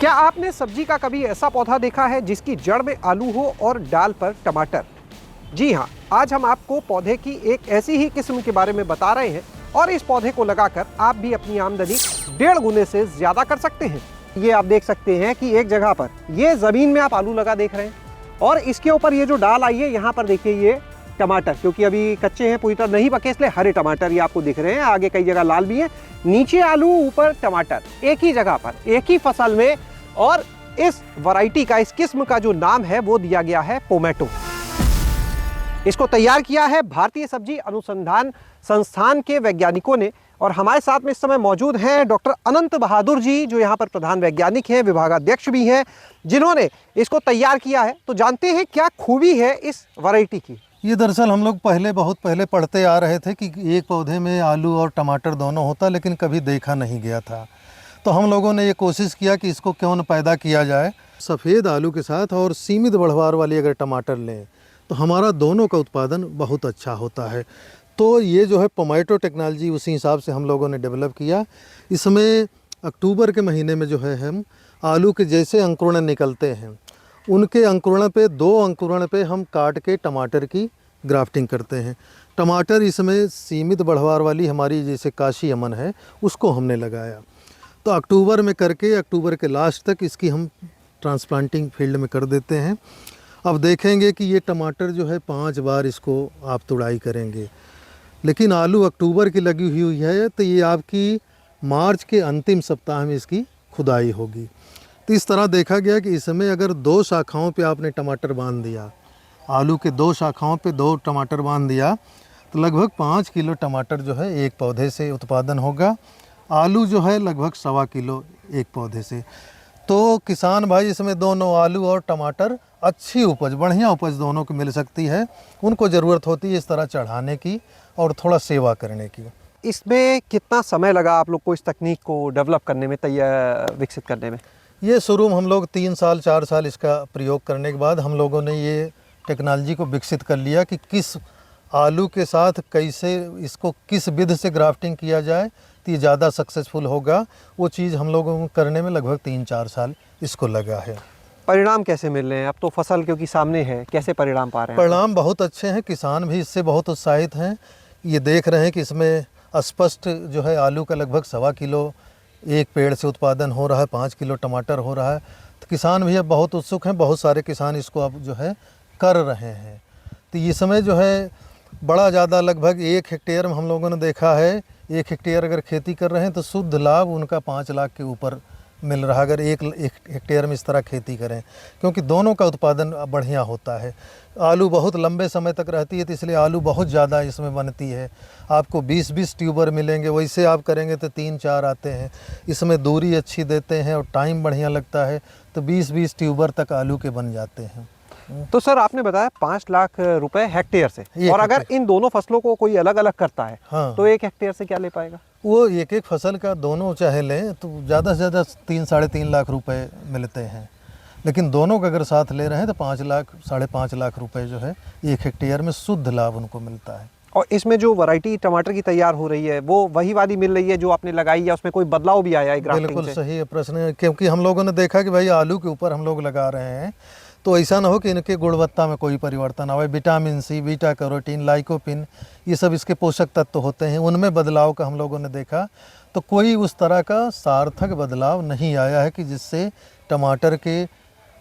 क्या आपने सब्जी का कभी ऐसा पौधा देखा है जिसकी जड़ में आलू हो और डाल पर टमाटर? जी हाँ, आज हम आपको पौधे की एक ऐसी ही किस्म के बारे में बता रहे हैं और इस पौधे को लगाकर आप भी अपनी आमदनी 1.5 गुने से ज्यादा कर सकते हैं। ये आप देख सकते हैं कि एक जगह पर ये जमीन में आप आलू लगा देख रहे हैं और इसके ऊपर ये जो डाल आई है यहाँ पर देखिए ये टमाटर, क्योंकि अभी कच्चे हैं, पूरी तरह नहीं पके, इसलिए हरे टमाटर ये आपको दिख रहे हैं। आगे कई जगह लाल भी है, नीचे आलू ऊपर टमाटर, एक ही जगह पर एक ही फसल में। और इस वैरायटी का, इस किस्म का जो नाम है वो दिया गया है पोमेटो। इसको तैयार किया है भारतीय सब्जी अनुसंधान संस्थान के वैज्ञानिकों ने। और हमारे साथ में इस समय मौजूद हैं डॉक्टर अनंत बहादुर जी, जो यहाँ पर प्रधान वैज्ञानिक हैं, विभागाध्यक्ष भी हैं, जिन्होंने इसको तैयार किया है। तो जानते हैं क्या खूबी है इस वैरायटी की। ये दरअसल हम लोग बहुत पहले पढ़ते आ रहे थे कि एक पौधे में आलू और टमाटर दोनों होता, लेकिन कभी देखा नहीं गया था। तो हम लोगों ने ये कोशिश किया कि इसको क्यों न पैदा किया जाए। सफ़ेद आलू के साथ और सीमित बढ़वार वाली अगर टमाटर लें तो हमारा दोनों का उत्पादन बहुत अच्छा होता है। तो ये जो है पोमेटो टेक्नोलॉजी उसी हिसाब से हम लोगों ने डेवलप किया। इसमें अक्टूबर के महीने में जो है हम आलू के जैसे अंकुरण निकलते हैं, उनके अंकुरण पे 2 अंकुरण पे हम काट के टमाटर की ग्राफ्टिंग करते हैं। टमाटर इसमें सीमित बढ़वार वाली हमारी जैसे काशी अमन है, उसको हमने लगाया। तो अक्टूबर में करके अक्टूबर के लास्ट तक इसकी हम ट्रांसप्लांटिंग फील्ड में कर देते हैं। अब देखेंगे कि ये टमाटर जो है 5 बार इसको आप तुड़ाई करेंगे, लेकिन आलू अक्टूबर की लगी हुई है तो ये आपकी मार्च के अंतिम सप्ताह में इसकी खुदाई होगी। तो इस तरह देखा गया कि इसमें अगर 2 शाखाओं पे आपने टमाटर बांध दिया, आलू के 2 शाखाओं पे 2 टमाटर बांध दिया, तो लगभग 5 किलो टमाटर जो है एक पौधे से उत्पादन होगा। आलू जो है लगभग 1.25 किलो एक पौधे से। तो किसान भाई इसमें दोनों आलू और टमाटर अच्छी उपज, बढ़िया उपज दोनों को मिल सकती है। उनको ज़रूरत होती है इस तरह चढ़ाने की और थोड़ा सेवा करने की। इसमें कितना समय लगा आप लोग को इस तकनीक को डेवलप करने में, तैयार विकसित करने में? ये शुरू में हम लोग 3 साल 4 साल इसका प्रयोग करने के बाद हम लोगों ने ये टेक्नोलॉजी को विकसित कर लिया कि किस आलू के साथ कैसे इसको किस विधि से ग्राफ्टिंग किया जाए तो ये ज़्यादा सक्सेसफुल होगा। वो चीज़ हम लोगों को करने में लगभग 3-4 साल इसको लगा है। परिणाम कैसे मिल रहे हैं? अब तो फसल क्योंकि सामने है, कैसे परिणाम पा रहे हैं? परिणाम बहुत अच्छे हैं, किसान भी इससे बहुत उत्साहित हैं। ये देख रहे हैं कि इसमें स्पष्ट जो है आलू का लगभग 1.25 किलो एक पेड़ से उत्पादन हो रहा है, 5 किलो टमाटर हो रहा है। तो किसान भी अब बहुत उत्सुक हैं, बहुत सारे किसान इसको अब जो है कर रहे हैं। तो ये समय जो है बड़ा ज़्यादा, लगभग 1 हेक्टेयर में हम लोगों ने देखा है, 1 हेक्टेयर अगर खेती कर रहे हैं तो शुद्ध लाभ उनका 5 लाख के ऊपर मिल रहा है अगर 1 हेक्टेयर में इस तरह खेती करें, क्योंकि दोनों का उत्पादन बढ़िया होता है। आलू बहुत लंबे समय तक रहती है, तो इसलिए आलू बहुत ज़्यादा इसमें बनती है। आपको 20-20 ट्यूबर मिलेंगे, वैसे आप करेंगे तो 3-4 आते हैं। इसमें दूरी अच्छी देते हैं और टाइम बढ़िया लगता है, तो 20-20 ट्यूबर तक आलू के बन जाते हैं। तो सर आपने बताया 5 लाख रुपए हेक्टेयर से, और अगर इन दोनों फसलों को कोई अलग अलग करता है, हाँ, तो 1 हेक्टेयर से क्या ले पाएगा? वो एक फसल का दोनों चाहे लें तो ज़्यादा से ज़्यादा 3-3.5 लाख रुपए मिलते हैं, लेकिन दोनों का अगर साथ ले रहे हैं तो 5 लाख 5.5 लाख रुपए जो है 1 हेक्टेयर में शुद्ध लाभ उनको मिलता है। और इसमें जो वैरायटी टमाटर की तैयार हो रही है वो वही वाली मिल रही है जो आपने लगाई, या उसमें कोई बदलाव भी आया है ग्राफ्टिंग से? बिल्कुल सही है प्रश्न, क्योंकि हम लोगों ने देखा कि भाई आलू के ऊपर हम लोग लगा रहे हैं तो ऐसा ना हो कि इनके गुणवत्ता में कोई परिवर्तन आए। Vitamin C, beta carotene, lycopene, ये सब इसके पोषक तत्व होते हैं, उनमें बदलाव का हम लोगों ने देखा। तो कोई उस तरह का सार्थक बदलाव नहीं आया है कि जिससे टमाटर के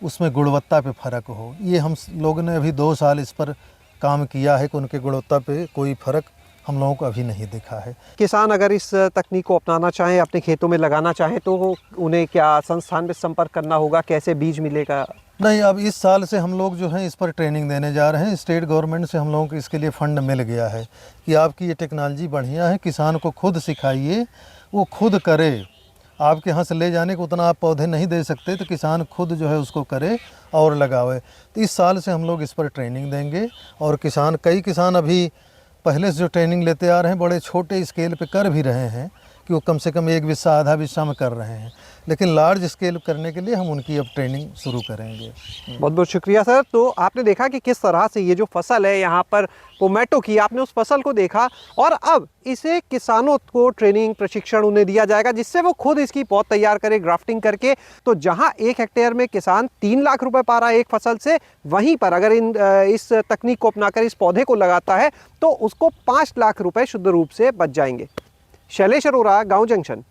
उसमें गुणवत्ता पे फ़र्क हो। ये हम लोगों ने अभी 2 साल इस पर काम किया है कि उनके गुणवत्ता पे कोई फ़र्क हम लोगों को अभी नहीं दिखा है। किसान अगर इस तकनीक को अपनाना चाहें, अपने खेतों में लगाना चाहें, तो उन्हें क्या संस्थान में संपर्क करना होगा? कैसे बीज मिलेगा? नहीं, अब इस साल से हम लोग जो हैं इस पर ट्रेनिंग देने जा रहे हैं। स्टेट गवर्नमेंट से हम लोगों को इसके लिए फ़ंड मिल गया है कि आपकी ये टेक्नोलॉजी बढ़िया है, किसान को खुद सिखाइए, वो खुद करे। आपके यहाँ से ले जाने को उतना आप पौधे नहीं दे सकते, तो किसान खुद जो है उसको करे और लगावे। तो इस साल से हम लोग इस पर ट्रेनिंग देंगे और कई किसान अभी पहले से जो ट्रेनिंग लेते आ रहे हैं, बड़े छोटे स्केल पे कर भी रहे हैं कि वो कम से कम एक बिस्सा आधा बिस्सा में कर रहे हैं, लेकिन लार्ज स्केल करने के लिए हम उनकी अब ट्रेनिंग शुरू करेंगे। बहुत बहुत शुक्रिया सर। तो आपने देखा कि किस तरह से ये जो फसल है यहाँ पर टोमेटो की, आपने उस फसल को देखा और अब इसे किसानों को ट्रेनिंग प्रशिक्षण उन्हें दिया जाएगा जिससे वो खुद इसकी पौध तैयार करें ग्राफ्टिंग करके। तो जहाँ 1 हेक्टेयर में किसान 3 लाख रुपए पा रहा है एक फसल से, वहीं पर अगर इस तकनीक को अपनाकर इस पौधे को लगाता है तो उसको 5 लाख रुपए शुद्ध रूप से बच जाएंगे। शैलेश अरोरा, गाँव जंक्शन।